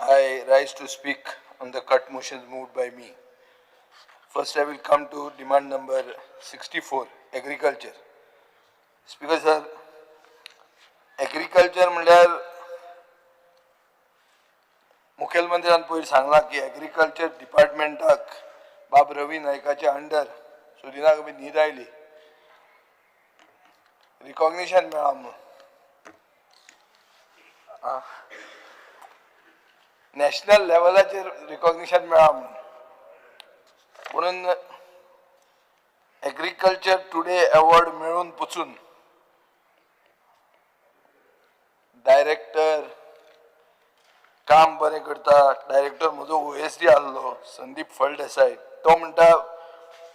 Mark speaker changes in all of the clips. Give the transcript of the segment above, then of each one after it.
Speaker 1: I rise to speak on the cut motions moved by me. First, I will come to demand number 64, agriculture. Speaker sir, agriculture म्हणल्यार मुखेलमंत्र्यान पयर सांगला की agriculture डिपार्टमेंटाक बाब रवी नायकाच्या under सुदिना कमी न्हीद oily recognition मेळ्ळा म्हणून नॅशनल लेवलाचेर रिकॉग्निशन मेळ्ळा म्हणून एग्रीकल्चर टुडे अवॉर्ड मेळून पुचून डायरेक्टर काम बरें करता डायरेक्टर म्हजो OSD आसलो संदीप फळदेसाय तो म्हणटा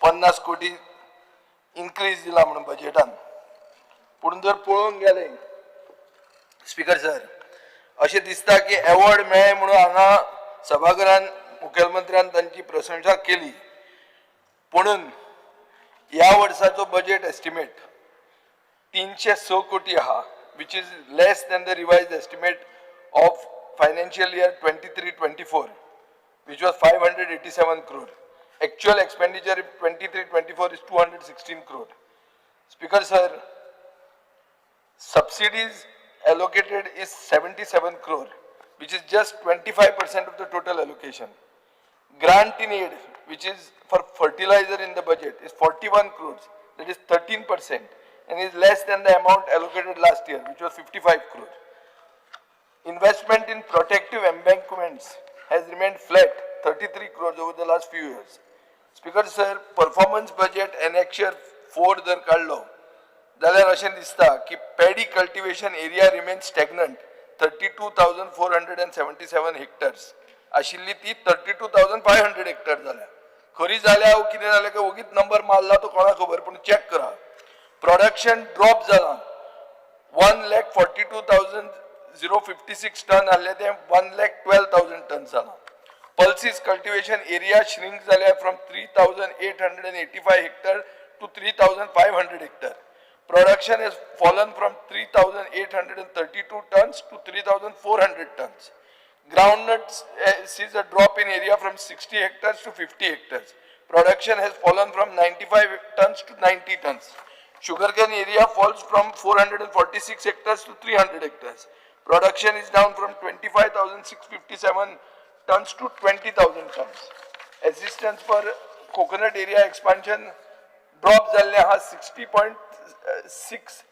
Speaker 1: 50 कोटी इन्क्रीज दिला म्हणून बजेटान पूण जर पळोवंक गेले स्पीकर सर अशें दिसता की अवॉर्ड मेळ्ळे म्हणून हांगा सभाघरान मुखेलमंत्र्यान तांची प्रशंसा केली पुणून ह्या वर्साचो बजेट एस्टिमेट 306 कोटी आहा which is less than the revised estimate of financial year 23-24 which was 587 crore. Actual expenditure in 23-24 is 216 crore. Speaker sir, subsidies allocated is 77 crore which is just 25% of the total allocation. Grant in aid which is for fertilizer in the budget is 41 crores, that is 13%, and is less than the amount allocated last year which was 55 crore. Investment in protective embankments has remained flat 33 crores over the last few years. Speaker sir, performance budget annexure 4 जर काढलो जाल्यार अशें दिसता की paddy cultivation area remains stagnant 32,477 hectares आशिल्ली ती 32,500 hectares जाल्या खरी जाल्या कितें जालें की वगीत नंबर मारला तो कोणा खबर पूण चेक करा प्रोडक्शन ड्रॉप जाला 1,42,056 टन आसले ते 1,12,000 टन जाला pulses cultivation area shrink जाल्या from 3,885 hectare to 3,500 hectare. Production has fallen from 3,832 tons to 3,400 tons. Groundnuts sees a drop in area from 60 hectares to 50 hectares. Production has fallen from 95 tons to 90 tons. Sugarcane area falls from 446 hectares to 300 hectares. Production is down from 25,657 tons to 20,000 tons. Assistance for coconut area expansion drop झाले हा 60.6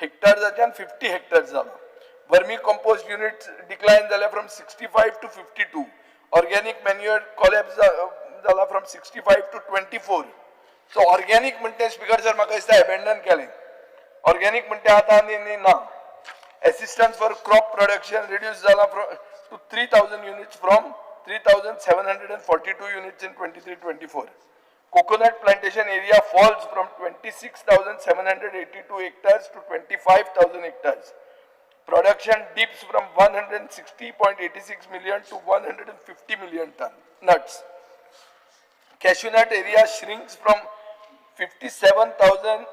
Speaker 1: hectares and 50 hectares झाला. Vermi compost units decline झाले from 65 to 52. Organic manure collapse झाला from 65 to 24. So organic म्हणते speaker sir म्हाका दिसता abandon केले. Organic म्हणते आता आनी ना. Assistance for crop production reduced झाला to 3,000 units from 3,742 units in 23-24. Coconut plantation area falls from 26,782 hectares to 25,000 hectares. Production dips from 160.86 million to 150 million ton nuts. Cashew nut area shrinks from 57,000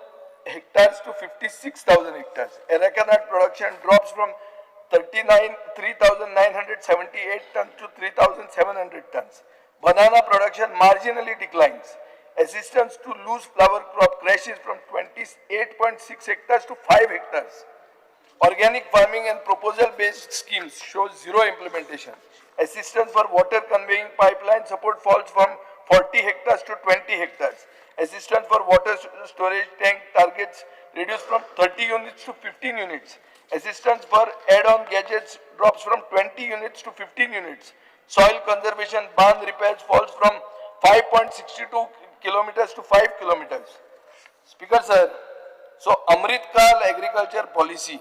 Speaker 1: hectares to 56,000 hectares. Areca nut production drops from 3,978 tons to 3,700 tons. Banana production marginally declines. Assistance to loose flower crop crashes from 28.6 hectares to 5 hectares. Organic farming and proposal-based schemes show zero implementation. Assistance for water conveying pipeline support falls from 40 hectares to 20 hectares. Assistance for water storage tank targets reduced from 30 units to 15 units. Assistance for add-on gadgets drops from 20 units to 15 units. Soil conservation barn repairs falls from 5.62 kilometers to 5 kilometers. Speaker sir, so Amrit Kal agriculture policy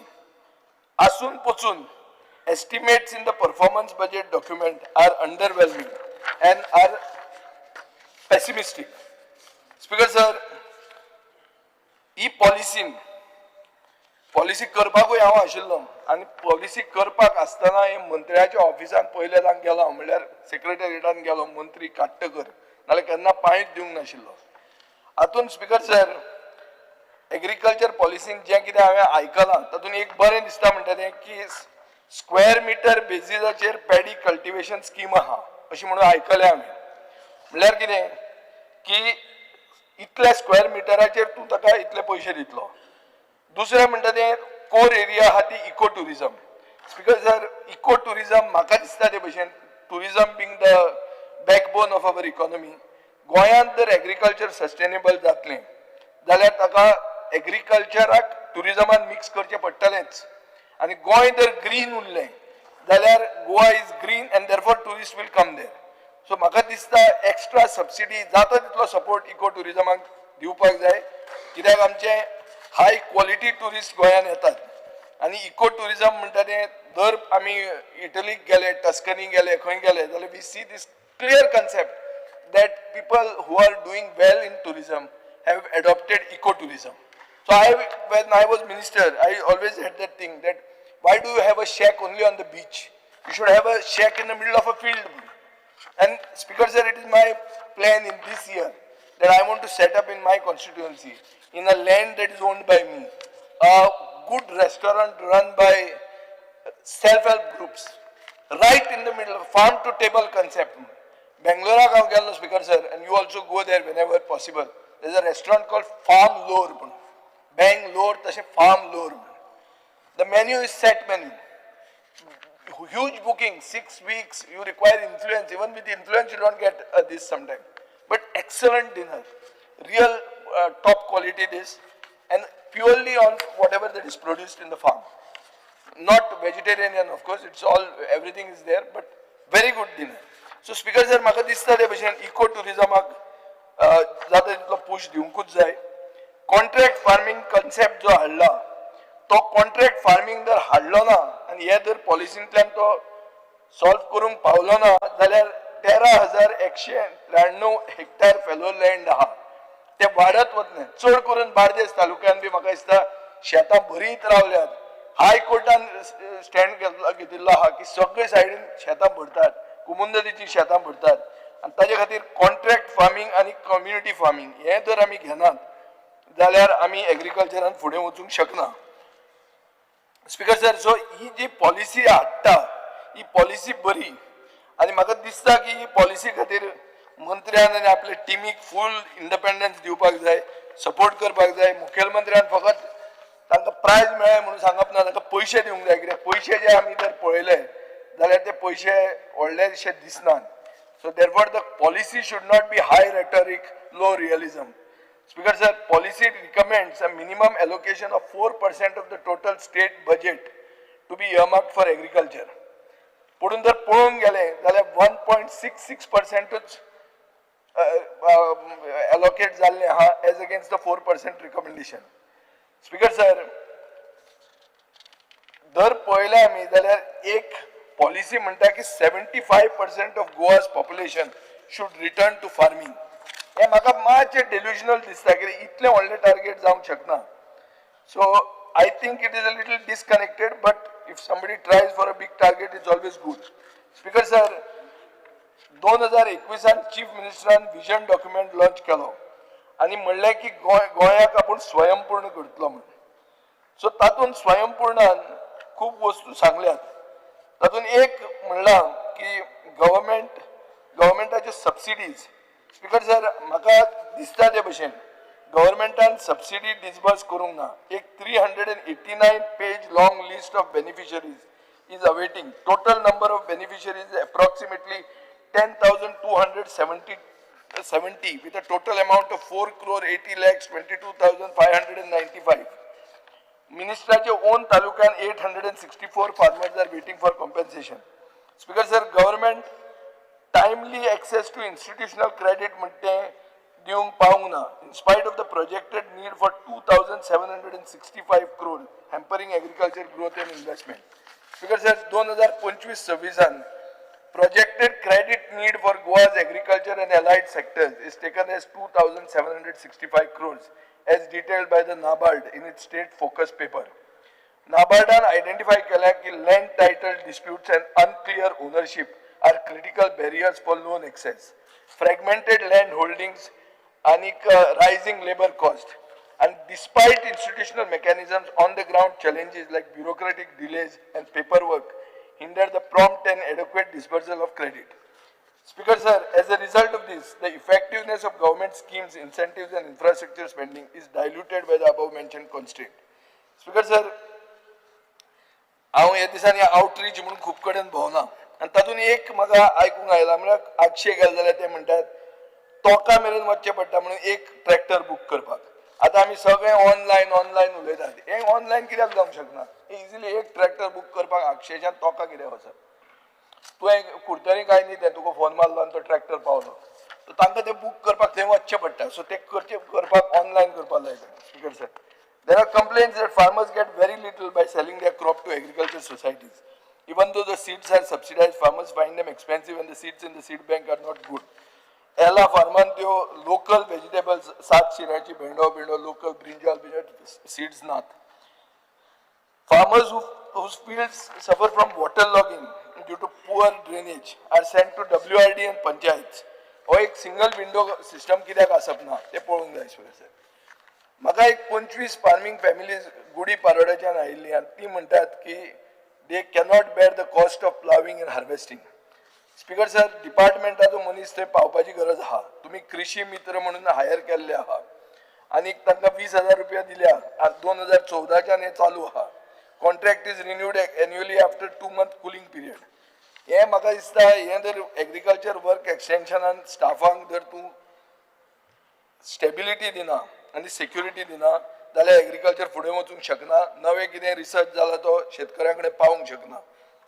Speaker 1: asun pochun estimates in the performance budget document are underwhelming and are pessimistic. Speaker sir, policy करपाकूय हांव आशिल्लो आनी policy करपाक आसतना मंत्र्याच्या ऑफिसान पयले दान गेलो म्हणल्यार सेक्रेटरिएटान गेलो मंत्री काट्टकर नाल्यार केन्ना पांयच दिवंक नाशिल्लो हातून स्पीकर सर एग्रीकल्चर पॉलिसीन जें कितें हांवें आयकलां तातूंत एक बरें दिसता म्हणटा तें की स्क्वेअर मिटर बेसिसाचेर पॅडी कल्टिवेशन स्कीम आहा अशी म्हणून आयकले आमी. म्हणल्यार कितें की इतल्या स्क्वेअर मिटराचेर तूं ताका इतले पयशे दितलो. दुसरें म्हणटा तें कोर एरिया आहा ती इको टुरिजम. बिकॉज जर इको टुरिजम म्हाका दिसता ते भशेन tourism being the backbone of our economy, गोंयांत जर एग्रीकल्चर सस्टेनेबल जातलें जाल्यार ताका एग्रीकल्चराक टुरिजमान मिक्स करचें पडटलेंच. आनी गोंय जर ग्रीन उरलें जाल्यार Goa is green and therefore tourist will come there. So म्हाका दिसता एक्स्ट्रा सबसिडी जाता तितलो सपोर्ट इको टुरिजमाक दिवपाक जाय, कित्याक आमचे हाय क्वॉलिटी टुरिस्ट गोंयांत येतात. आनी इको टुरिजम म्हणटा तें दर आमी इटलीक गेले, टस्कनी गेले, खंय गेले जाल्यार we see this clear concept that people who are doing well in tourism have adopted ecotourism. So when I was minister, I always had that thing that why do you have a shack only on the beach? You should have a shack in the middle of a field. And Speaker sir, it is my plan in this year that I want to set up in my constituency, in a land that is owned by me, a good restaurant run by self-help groups, right in the middle of farm to table concept. Bangalore I गेलो Speaker sir, and you also go there whenever possible. There is a restaurant called Farm Lore. Bangalore, तशें Farm Lore. The menu is set menu. Huge booking, 6 weeks. You require influence. Even with influence, you don't get this sometimes. But excellent dinner, real top quality dish, and purely on whatever that is produced in the farm. Not vegetarian, of course. It's all everything is there, but very good dinner. So speaker sir म्हाका दिसता ते भशेन eco टुरिजमाक जाता तितलो push दिवंकूच जाय. Contract farming concept जो हाडला तो कॉन्ट्रॅक्ट फार्मिंग जर हाडलो ना आनी हे जर पॉलिसींतल्यान तो सॉल्व करूंक पावलो ना जाल्यार 13,193 हेक्टर फेलो लँड आहा ते वाडत वतले. चड करून बार्देस तालुक्यान बी म्हाका दिसता शेतां भरीत रावल्यात. हाय कोर्टान स्टँड घेतिल्लो आहा की सगळे सायडीन शेतां भरतात, कुमुंदरीची शेतां भरतात. आनी ताजे खातीर कॉन्ट्रॅक्ट फार्मिंग आनी कम्युनिटी फार्मिंग हे जर आमी घेनात जाल्यार आमी एग्रीकल्चरान फुडें वचूंक शकना. स्पीकर सर, सो ही जी पॉलिसी हाडटा ही पॉलिसी बरी आनी म्हाका दिसता की ही पॉलिसी खातीर मंत्र्यान आनी आपले टिमीक फूल इंडिपेंडन्स दिवपाक जाय, सपोर्ट करपाक जाय. मुखेलमंत्र्यान फकत तांकां प्रायज मेळ्ळे म्हणून सांगप ना, तांकां पयशे दिवंक जाय. कित्याक पयशे जे आमी जर पळयले जाल्यार ते पयशे व्हडलेशे दिसनात. So therefore the policy should not be high rhetoric, low realism. Speaker sir, policy recommends a minimum allocation of 4% of the total state budget to be earmarked for agriculture. पुढून जर पळोवंक गेले जाल्यार 1.66% allocate जाल्ले आहा as against the 4% recommendation. Speaker sir, जर पळयलें आमी जाल्यार एक पॉलिसी म्हणटा की 75% of Goa's population should return to farming. हे म्हाका मातशें डेल्युशनल दिसता की इतले व्हडले टार्गेट जावंक शकना. So I think it is a little disconnected, but if somebody tries for a big target is always good. Speaker sir, 2021 chief मिनिस्टरान विजन डॉक्युमेंट लॉन्च केलो आनी म्हणलें की गोंयाक आपूण स्वयंपूर्ण करतलो म्हणून. सो तातूंत स्वयंपूर्णान खूब वस्तू सांगल्यात. तातूंत एक म्हणलां की गव्हर्मेंटाच्यो सबसिडीज. स्पीकर सर, म्हाका दिसता ते भशेन गव्हर्मेंटान सबसिडी डिसबर्स करूंक ना. एक 389 page long list of beneficiaries is awaiting. Total number of beneficiaries approximately 10,270 with a total amount of 4,80,22,595. Ministraचे own talukan 864 farmers are waiting for compensation. Speaker sir, government timely access to institutional credit म्हणते दिवंक पावंक ना, in spite of the projected need for 2,765 crore hampering agriculture growth and investment. Speaker sir, 2025-26 projected credit need for Goa's agriculture and allied sectors is taken as 2,765 crores as detailed by the NABARD in its state focus paper. NABARDan identify केला की land title disputes and unclear ownership are critical barriers for loan access. Fragmented land holdings and rising labor cost. And despite institutional mechanisms, on the ground challenges like bureaucratic delays and paperwork hinder the prompt and adequate disbursal of credit. Speaker sir, as a result of this, the effectiveness of government schemes, incentives and infrastructure spending is diluted by the above mentioned constraint. Speaker sir, हांव ह्या दिसांनी outreach म्हणून खूब कडेन भोंवना आनी तातूंत एक म्हाका आयकूंक आयला म्हळ्यार आगशे गेले जाल्यार ते म्हणटात तोका मेरेन वचचें पडटा म्हणून एक ट्रॅक्टर बूक करपाक. आतां आमी सगळे ऑनलायन उलयतात. हें ऑनलायन कित्याक जावंक शकना? इजिली एक ट्रॅक्टर बूक करपाक आगशेच्यान तोका कित्याक वचप? तुवें कुर्तरी काय न्ही तें तुका फोन मारलो आनी तो ट्रॅक्टर पावलो. सो तांकां तें बूक करपाक थंय वचचें पडटा. सो तें करपाक ऑनलायन करपाक लायक. Speaker sir, there are complaints that farmers get very little by selling their crop to agriculture societies. Even though the seeds are subsidized, farmers find them expensive and the seeds in the seed bank are not good. ह्याला फार्मान त्यो local vegetables, सात शिराची भेंडो local brinjal seeds नात. Farmers whose fields suffer from waterlogging due to poor drainage are sent to WRD and panchayats. हो एक single window system कित्याक आसप ना ते पळोवंक जाय. सर म्हाका एक 25 फार्मिंग फॅमिलीज गुडी पारोड्याच्यान आयिल्ली आनी ती म्हणटात की they cannot bear the cost of ploughing and harvesting. Speaker sir, डिपार्टमेंटाचो मनीस थंय पावपाची गरज आहा. तुम्ही कृषी मित्र म्हणून हायर केल्ले आहा आनी तांकां 20,000 रुपया दिल्या. 2014च्यान हें चालू आहा. Contract is renewed annually after 2 month cooling period. हें म्हाका दिसता हें जर एग्रीकल्चर वर्क एक्सटेन्शनान स्टाफांक जर तूं स्टेबिलिटी दिना आनी सेक्युरिटी दिना जाल्यार एग्रीकल्चर फुडें वचूंक शकना. नवें कितें रिसर्च जाला तो शेतकऱ्यां कडेन पावूंक शकना.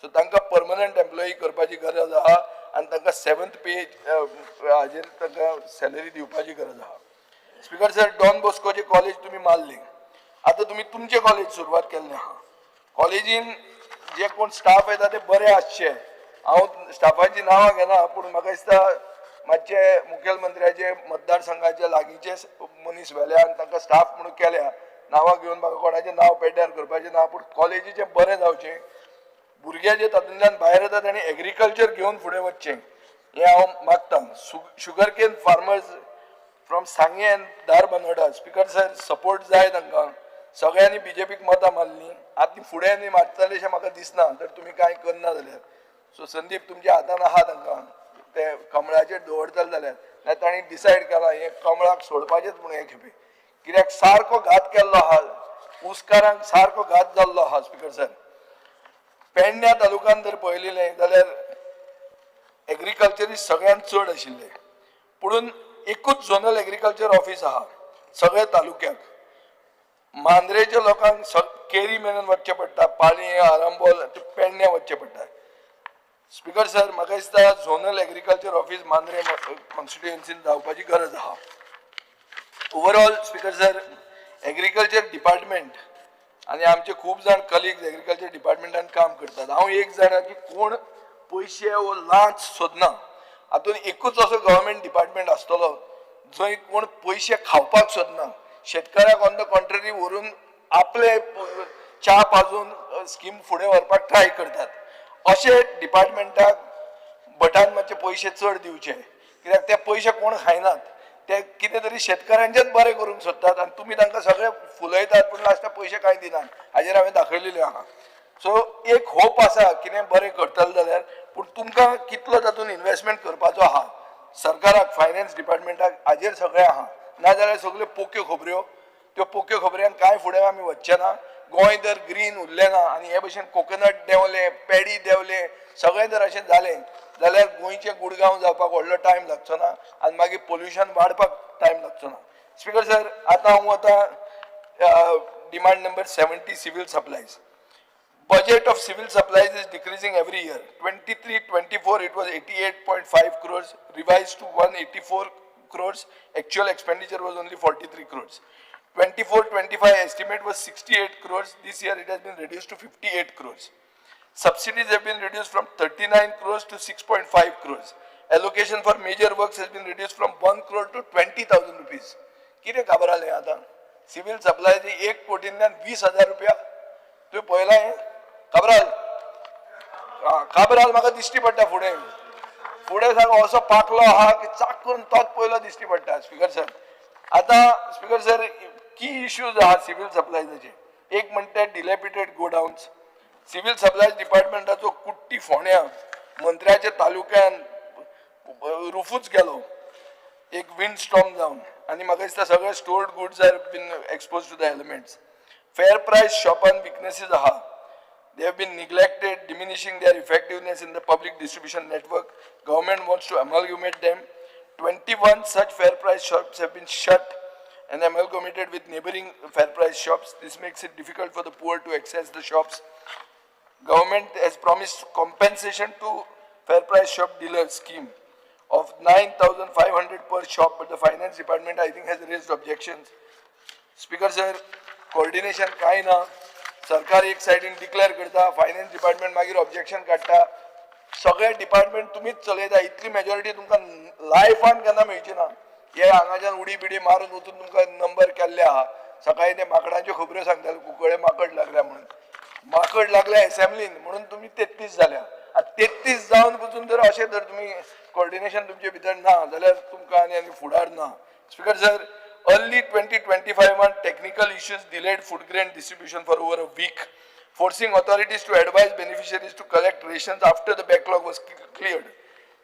Speaker 1: सो तांकां परमनंट एम्प्लॉई करपाची गरज आहा आनी तांकां 7th पे हाजेर तांकां सॅलरी दिवपाची गरज आहा. स्पीकर सर, डॉन बॉस्कोचे कॉलेज तुम्ही मारले. आतां तुम्ही तुमचे कॉलेज सुरवात केल्लें आहा. कॉलेजीन जे कोण स्टाफ येता ते बरे आसचे. हांव स्टाफाची नांवां घेना पूण म्हाका दिसता मातशे मुखेलमंत्र्याचे मतदारसंघाचे लागींचे मनीस व्हेल्या आनी तांकां स्टाफ म्हणून केल्या. नांवां घेवन म्हाका कोणाचें नांव पेड्ड्यार करपाचें ना पूण कॉलेजीचें बरें जावचें. भुरगे जे तातूंतल्यान भायर येतात तांणी एग्रीकल्चर घेवन फुडें वचचें हें हांव मागतां. शुगर केन फार्मर्स फ्रॉम सांगे end Dharbandora. Speaker sir, support जाय तांकां. सगळ्यांनी बीजेपीक मतां मारलीं. आतां फुडें न्ही मारतले अशें म्हाका दिसना जर तुमी कांय करना जाल्यार. सो संदीप तुमच्या हातान आहा तांकां ते कमळाचेर दवरतले जाल्यार तांणी डिसायड केलां हें कमळाक सोडपाचेंच म्हणून हे खेपे. कित्याक सारको घात केल्लो आहा. उसकारांक सारको घात जाल्लो आहा. स्पीकर सर, पेडण्या तालुक्यान जर पळयलें जाल्यार एग्रीकल्चर सगळ्यांत चड आशिल्लें पुणून एकूच झोनल एग्रीकल्चर ऑफिस आहा सगळ्या तालुक्याक. मांद्रेच्या लोकांक केरी मेरेन वचचें पडटा, पाळी आरंबोल पेडण्या वचचें पडटा. स्पीकर सर, म्हाका दिसता झोनल एग्रीकल्चर ऑफिस मांद्रे कॉन्स्टिट्युएन्सीन जावपाची गरज आहा. Overall speaker sir, agriculture department आनी आमचे खूब जाण कलिग्स एग्रीकल्चर डिपार्टमेंटान काम करतात. हांव एक जाणा की कोण पयशे वो लांच सोदना. हातून एकूच असो गव्हर्मेंट डिपार्टमेंट आसतलो जंय कोण पयशे खावपाक सोदना. शेतकऱ्याक ऑन द कॉन्ट्ररी व्हरून आपले च्या पाजून स्कीम फुडें व्हरपाक ट्राय करतात. अशे डिपार्टमेंटाक भटान मातशे पयशे चड दिवचे. कित्याक ते पयशे कोण खायनात. ते कितें तरी शेतकऱ्यांचेच बरें करूंक सोदतात आनी तुमी तांकां सगळे फुलयतात पूण लास्टाक पयशे कांय दिनात. हाजेर हांवें दाखयलेलें आहा. सो एक होप आसा कितें बरें करतले जाल्यार पूण तुमकां कितलो तातूंत इन्वेस्टमेंट करपाचो आहा. सरकाराक फायनान्स डिपार्टमेंटाक हाजेर सगळें आहा. नाजाल्यार सगळ्यो पोक्यो खबऱ्यो. त्यो पोक्यो खबऱ्यान कांय फुडें आमी वचचे ना. गोंय जर ग्रीन उरलें ना आनी हे भशेन कोकोनट देंवले, पॅडी देंवले, सगळें जर अशें जालें जाल्यार गोंयचे गुडगांव जावपाक व्हडलो टायम लागचो ना आनी मागीर पोल्युशन वाडपाक टायम लागचो ना. स्पीकर सर, आतां हांव वता demand number 70 civil supplies. Budget of civil supplies is decreasing every year. 23-24 it was 88.5 crores, revised to 184 crores. Actual expenditure was only 43 crores. 24-25 estimate was 68 crores. This year it has been reduced to 58 crores. Subsidies have been reduced from 39 crores to 6.5 crores. Allocation for major works has been reduced from 1 crore to 20,000 rupees. कितें काबारालें आतां? Civil supply 1 कोटींतल्यान 20,000 रुपया. तुवें पळयलां हें? काबराल म्हाका दिश्टी पडटा फुडें सांग असो पाकलो आहा की चाक करून तोच पयलो दिश्टी पडटा. स्पीकर सर, आतां स्पीकर सर की इश्यूज आहा सिव्हिल सप्लायजाचे. एक म्हणटा डिलेपिटेड गोडाउन्स, सिव्हिल सप्लायज डिपार्टमेंटाचो कुट्टी फोण्या मंत्र्याच्या तालुक्यान रुफूच गेलो एक विंड स्टॉर्म जावन आनी म्हाका दिसता सगळे stored goods are been exposed to the elements fair price शॉपान विकनेसीस आहा they have been neglected diminishing their effectiveness in the public distribution network government wants to amalgamate them 21 such fair price shops have been shut and amalgamated with neighboring fair price shops this makes it difficult for the poor to access the shops government has promised compensation to fair price shop dealers scheme of 9,500 per shop but the finance department I think has raised objections speaker sir coordination kai na सरकार एक साइडीन declare करता finance department मागीर objection काडटा सगळे department तुमीच चलयता इतली majority तुमकां लायफान केन्ना मेळची ना हे हांगाच्यान उडी बिडी मारून वचून तुमकां नंबर केल्ले आहा सकाळी ते माकडांच्यो खबऱ्यो सांगताले कुंकळे माकड लागल्या म्हणून माकड लागल्या एसेंब्लीन म्हणून तुमी 33 जाल्या 33 जावन पसून जर अशें जर तुमी कोऑर्डिनेशन तुमचे भितर ना जाल्यार तुमकां आनी फुडार ना speaker sir Early 2025 on technical issues delayed food grain distribution for over a week, forcing authorities to advise beneficiaries to collect rations after the backlog was cleared.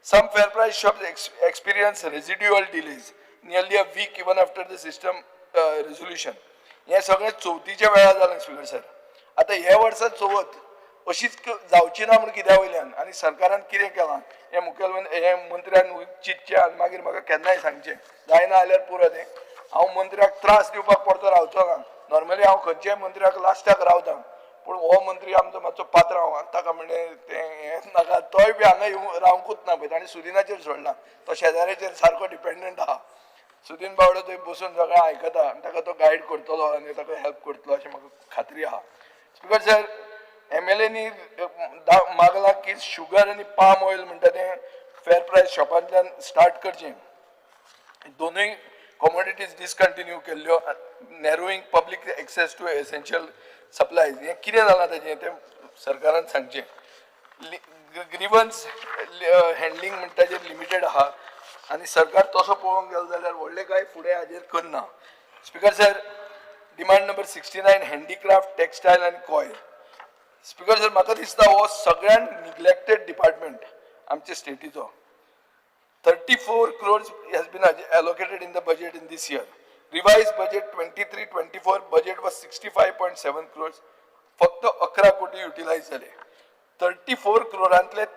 Speaker 1: Some fair price shops experienced residual delays, nearly a week even after the system resolution. हे सगळे चवथीच्या वेळा जालें speaker sir आता हे वर्सा चवथ अशीच जावची ना म्हणून कित्या वयल्यान आनी सरकारान कितें केलां हे मुखेलमंत्री हे मंत्र्यान चिंतचें आनी मागीर म्हाका केन्नाय सांगचें जायना जाल्यार पुरो तें हांव मंत्र्याक त्रास दिवपाक पडतो रावचो ना नॉर्मली हांव खंयच्याय मंत्र्याक लास्टाक रावता पूण हो मंत्री आमचो मातसो पात्रांव ताका म्हणजे तें हें नाका तोय बी हांगा येवं रावंकूच ना पळय ताणें सुदिनाचेर सोडला तो शेजाऱ्याचेर सारको डिपेंडंट आहा सुदीन बावडो थंय बसून सगळें आयकता आनी ताका तो गायड करतलो आनी ताका हेल्प करतलो अशें म्हाका खात्री आहा स्पीकर सर MLAनी मागला की शुगर आनी पाम ऑयल म्हणटा तें फेअर प्राइस शॉपांतल्यान स्टार्ट करचें दोनूय commodities discontinue केल्ल्यो narrowing public access to essential supplies हें कितें जालां ताजें तें सरकारान सांगचें ग्रीवन्स हँडलिंग म्हणटा तेजेर लिमिटेड आहा आनी सरकार तसो पळोवंक गेलो जाल्यार व्हडलें कांय फुडें हाजेर करना speaker sir demand number 69 handicraft textile आनी कॉयल स्पीकर सर म्हाका दिसता हो सगळ्यान निग्लेक्टेड डिपार्टमेंट आमच्या स्टेटीचो 34 crores has been allocated in the budget in this year. Revised budget 23-24 budget was 65.7 crores. फक्त 11 कोटी युटिलाइज झाले 34 crores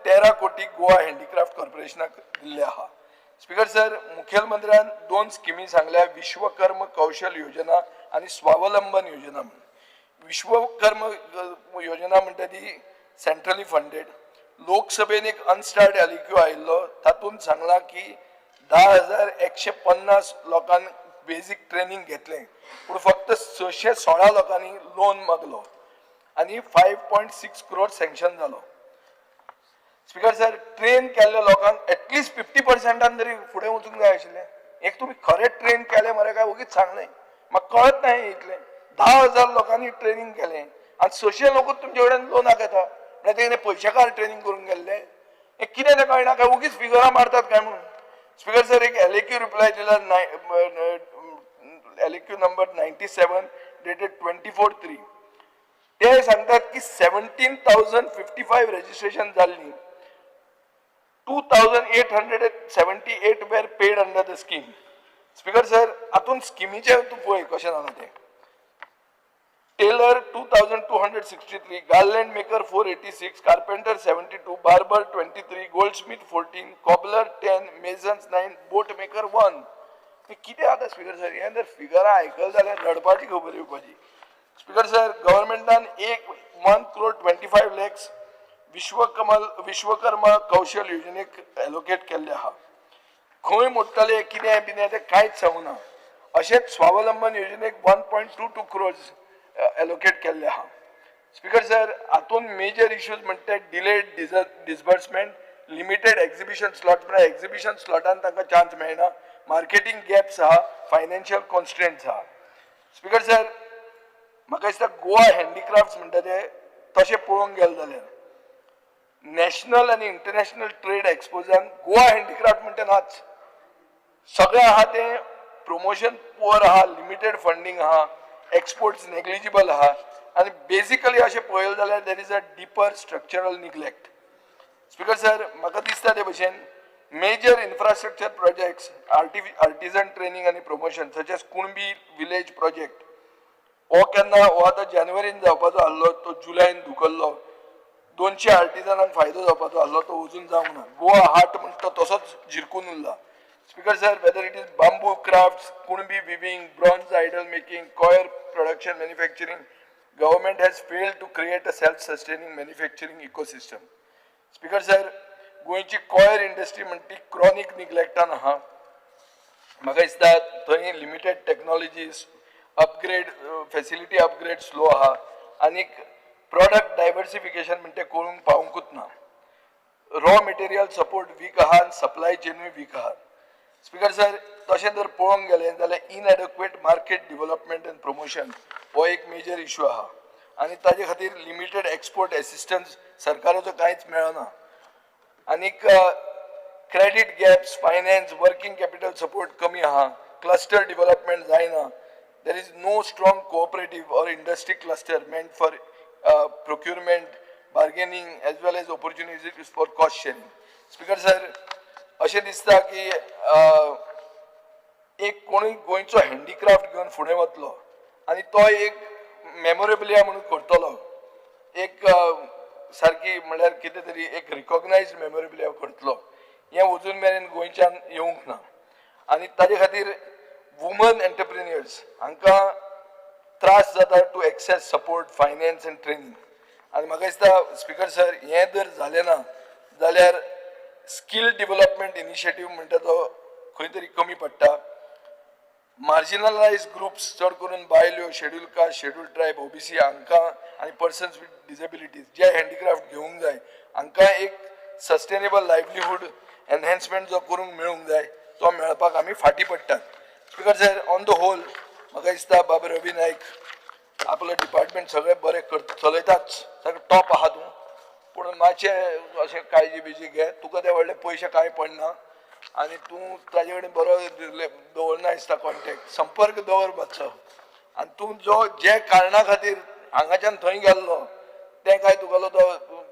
Speaker 1: 13 कोटी गोवा हँडीक्राफ्ट कॉर्पोरेशनाक दिल्ले आहा स्पीकर सर मुखेलमंत्र्यान दोन स्किमी सांगल्या विश्वकर्म कौशल योजना आणि स्वावलंबन योजना विश्वकर्म योजना म्हणटा ती सेंट्रली फंडेड लोकसभेन एक अनस्टार्ड एलिक्यू आयिल्लो तातूंत सांगला की 10,150 लोकांनी बेसिक ट्रेनिंग घेतलें पूण फक्त 616 लोकांनी लोन मागलो आनी 5.6 crores सँक्शन जालो स्पीकर सर ट्रेन केल्ल्या लोकांक एटलिस्ट 50% तरी फुडें वचूंक जाय आशिल्लें एक तुमी खरें ट्रेन केलें मरे काय वगीच सांगलें म्हाका कळत नाही इतलें 10,000 लोकांनी ट्रेनिंग केलें आनी 600 लोकूच तुमचे कडेन लोनाक येता तेणे पयशेकार ट्रेनिंग करून गेल्ले हे कितें तें कळना काय उगीच फिगरां मारतात काय म्हणून स्पीकर सर एक एलिक्यू रिप्लाय दिला एलिक्यू नंबर 97 डेटेड 24/3 ते सांगतात की 17,055 रजिस्ट्रेशन जाल्ली 2,878 were paid under the scheme speaker sir हातून स्किमीचे तूं पळय कशें जालां तें Tailor 2,263, garland maker 486, carpenter 72, barber 23, goldsmith 14, cobbler 10, masons 9, boat maker 1. हे कितें आता स्पीकर सर हे जर फिगरां आयकल जाल्यार रडपाची खबर येवपाची स्पीकर सर गव्हर्नमेंटान 1,25 lakhs विश्वकर्मा कौशल योजनेक एलोकेट केल्ले आहा खंय मोडटले कितें बिनें तें कांयच सांगूना अशेंच स्वावलंबन योजनेक 1.22 crores एलोकेट केल्ले आहा स्पीकर सर हातून मेजर इश्यूज म्हणटा delayed disbursement limited exhibition slot म्हळ्यार एक्झिबिशन स्लॉटान तांकां चान्स मेळना मार्केटिंग गॅप्स आहा फायनान्शियल कॉन्स्ट्रेंट्स आहा स्पीकर सर म्हाका दिसता गोवा हँडीक्राफ्ट्स म्हणटा ते तशें पळोवंक गेले जाल्यार नॅशनल आनी इंटरनॅशनल ट्रेड एक्सपोजान गोवा हँडीक्राफ्ट म्हणटा नाच सगळें आहा तें प्रमोशन पुअर आहा लिमिटेड फंडींग आहा एक्सपोर्ट्स नेग्लिजिबल आहा आणि बेसिकली अशें पळयलें जाल्यार there is a deeper structural neglect. Speaker sir, म्हाका दिसता ते भशेन major infrastructure projects, artisan training आनी promotion such as Kunbi village project हो केन्ना हो आतां जानेवारीन जावपाचो आसलो तो जुलयान धुकल्लो. 200 आर्टिजनांक फायदो जावपाचो आसलो तो अजून जावंक ना. गोवा हाट म्हणटा तो तसोच झिरकून उरला. Speaker sir, whether it is bamboo crafts, Kunbi weaving, bronze idol making, coir production manufacturing, government has failed to create a self-sustaining manufacturing ecosystem. Speaker sir, गोंयची coir industry म्हणटी chronic neglectan आहा. म्हाका दिसता थंय limited technologies, upgrade facility upgrade slow आहा आनी product diversification म्हणटे करूंक पावूंकूच ना. Raw material support weak आहा आनी supply chain weak आहा. स्पीकर सर, तशें जर पळोवंक गेलें जाल्यार इनएडक्वेट मार्केट डेव्हलपमेंट एंड प्रमोशन हो एक मेजर इश्यू आहा आनी ताजे खातीर लिमिटेड एक्सपोर्ट एसिस्टन्स सरकाराचो कांयच मेळना. आनीक credit gaps, finance, working capital support कमी आहा, क्लस्टर डेव्हलपमेंट जायना. There is no strong cooperative or industry cluster meant for procurement, bargaining as well as opportunities for cost sharing. Speaker sir, अशें दिसता की एक कोणूय गोंयचो हँडीक्राफ्ट घेवन फुडें वतलो आनी तो एक मेमोरेबलिया म्हणून करतलो, एक सारकी म्हणल्यार कितें तरी एक रिकॉग्नायज्ड मेमोरेबलिया करतलो, हें अजून मेरेन गोंयच्यान येवंक ना. आनी ताजे खातीर वुमन एंटरप्रिन्युअर्स हांकां त्रास जाता to access support, finance and training. आनी म्हाका दिसता स्पीकर सर, हें जर जालें ना जाल्यार स्किल डेव्हलपमेंट इनिशिएटिव्ह म्हणटा तो खंय तरी कमी पडटा. मार्जिनलायज्ड ग्रुप्स चड करून बायल्यो, schedule caste, schedule tribe, OBC हांकां आनी पर्सन्स विथ डिसेबिलिटीज जे हँडीक्राफ्ट घेवंक जाय हांकां एक सस्टेनेबल लायव्हलीहूड एनहॅन्समेंट जो करूंक मेळूंक जाय तो मेळपाक आमी फाटीं पडटात. Speaker sir, on the whole म्हाका दिसता बाबा रवी नायक आपलो डिपार्टमेंट सगळें बरें चलयताच, सगळें टॉप आहा तूं, पूण मातशें अशें काळजी बिळजी घे. तुका ते व्हडले पयशे कांय पडना आनी तूं ताजे कडेन बरो दवरना दिसता कॉन्टेक्ट, संपर्क दवर मातसो. आनी तूं जे कारणा खातीर हांगाच्यान थंय गेल्लो तें काय तुगेलो तो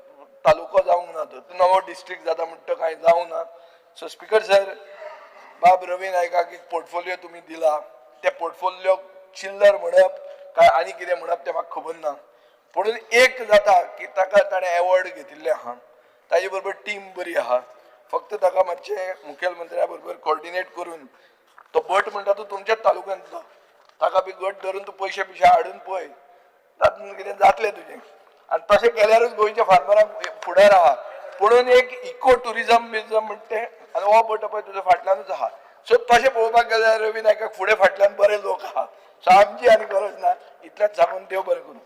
Speaker 1: तालुको जावंक ना, तो नवो डिस्ट्रिक्ट जाता म्हणटा कांय जावंक ना. सो स्पीकर सर, बाब रवी नायकाक एक पोर्टफोलियो तुमी दिला, त्या पोर्टफोलियो चिल्लर म्हणप काय आनी कितें म्हणप तें म्हाका खबर ना, म्हणून एक जाता की ताका ताणें एवॉर्ड घेतिल्ले आहा, ताजे बरोबर टीम बरी आहा, फक्त ताका मातशें मुखेलमंत्र्या बरोबर कॉर्डिनेट करून तो बट म्हणटा तो तुमच्याच तालुक्यांतलो, ताका बी गट धरून तूं पयशे बिशे हाडून पळय, तातूंत कितें जातलें तुजें. आनी तशें केल्यारूच गोंयच्या फार्मरांक फुडार आहा. म्हणून एक इको टुरिजम म्हणटे आनी हो बट पळय तुज्या फाटल्यानूच आहा. सो तशें पळोवपाक गेल्यार रवी नायकाक फुडें फाटल्यान बरे लोक आहा. सो आमची आनी गरज ना. इतलेंच सांगून देव बरें करूं.